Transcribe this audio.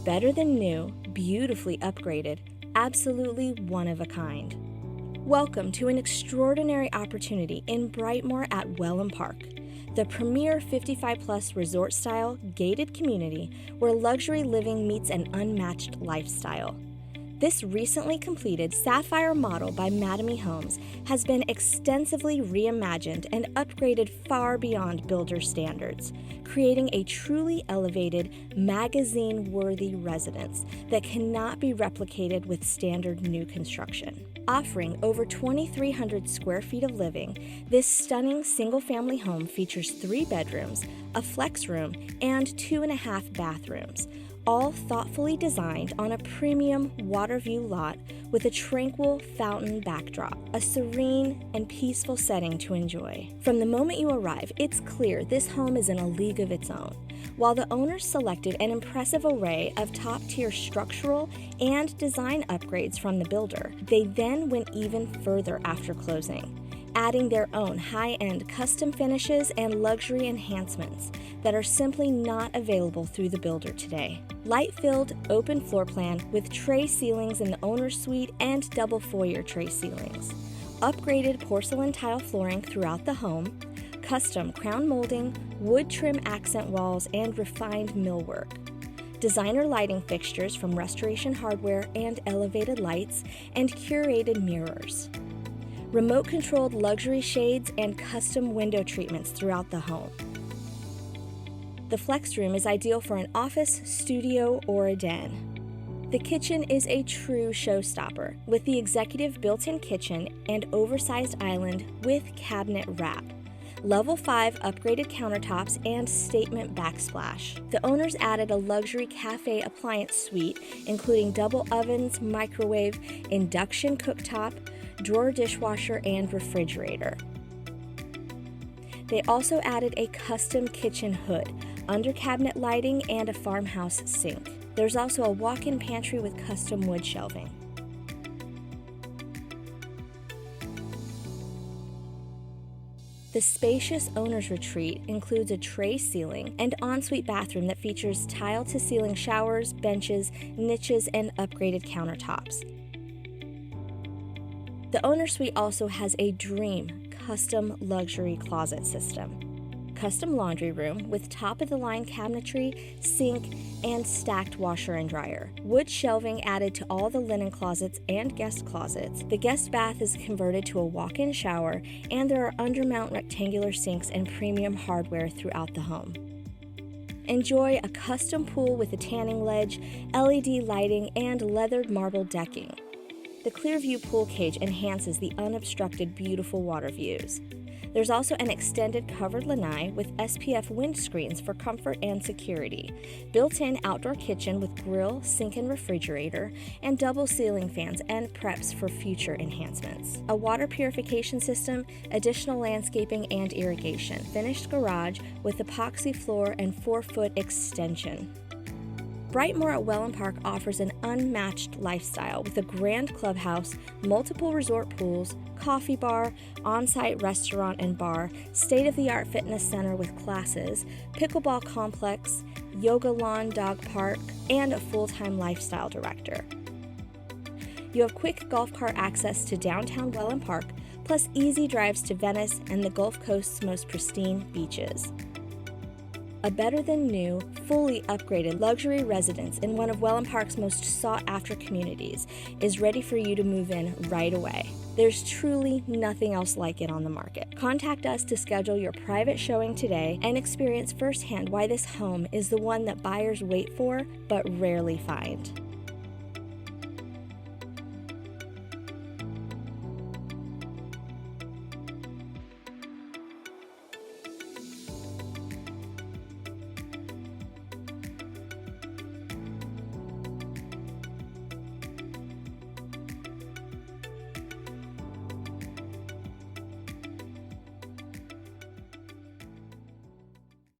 Better than new, beautifully upgraded, absolutely one of a kind. Welcome to an extraordinary opportunity in Brightmore at Wellen Park, the premier 55-plus resort-style gated community where luxury living meets an unmatched lifestyle. This recently completed Sapphire model by Mattamy Homes has been extensively reimagined and upgraded far beyond builder standards, creating a truly elevated, magazine-worthy residence that cannot be replicated with standard new construction. Offering over 2,300 square feet of living, this stunning single-family home features 3 bedrooms, a flex room, and 2.5 bathrooms, all thoughtfully designed on a premium water view lot with a tranquil fountain backdrop, a serene and peaceful setting to enjoy. From the moment you arrive, it's clear this home is in a league of its own. While the owners selected an impressive array of top-tier structural and design upgrades from the builder, they then went even further after closing, adding their own high-end custom finishes and luxury enhancements that are simply not available through the builder today. Light-filled, open floor plan with tray ceilings in the owner's suite and double foyer tray ceilings. Upgraded porcelain tile flooring throughout the home, custom crown molding, wood trim accent walls, and refined millwork. Designer lighting fixtures from Restoration Hardware and elevated lights, and curated mirrors. Remote-controlled luxury shades and custom window treatments throughout the home. The flex room is ideal for an office, studio, or a den. The kitchen is a true showstopper, with the executive built-in kitchen and oversized island with cabinet wrap. Level 5 upgraded countertops and statement backsplash. The owners added a luxury cafe appliance suite, including double ovens, microwave, induction cooktop, drawer dishwasher, and refrigerator. They also added a custom kitchen hood, under cabinet lighting, and a farmhouse sink. There's also a walk-in pantry with custom wood shelving. The spacious owner's retreat includes a tray ceiling and ensuite bathroom that features tile-to-ceiling showers, benches, niches, and upgraded countertops. The owner suite also has a dream custom luxury closet system. Custom laundry room with top-of-the-line cabinetry, sink, and stacked washer and dryer. Wood shelving added to all the linen closets and guest closets. The guest bath is converted to a walk-in shower, and there are undermount rectangular sinks and premium hardware throughout the home. Enjoy a custom pool with a tanning ledge, LED lighting, and leathered marble decking. The Clearview pool cage enhances the unobstructed, beautiful water views. There's also an extended covered lanai with SPF windscreens for comfort and security, built-in outdoor kitchen with grill, sink and refrigerator, and double ceiling fans and preps for future enhancements. A water purification system, additional landscaping and irrigation, finished garage with epoxy floor and 4-foot extension. Brightmore at Wellen Park offers an unmatched lifestyle with a grand clubhouse, multiple resort pools, coffee bar, on-site restaurant and bar, state-of-the-art fitness center with classes, pickleball complex, yoga lawn, dog park, and a full-time lifestyle director. You have quick golf cart access to downtown Wellen Park, plus easy drives to Venice and the Gulf Coast's most pristine beaches. A better-than-new, fully upgraded luxury residence in one of Wellen Park's most sought-after communities is ready for you to move in right away. There's truly nothing else like it on the market. Contact us to schedule your private showing today and experience firsthand why this home is the one that buyers wait for but rarely find.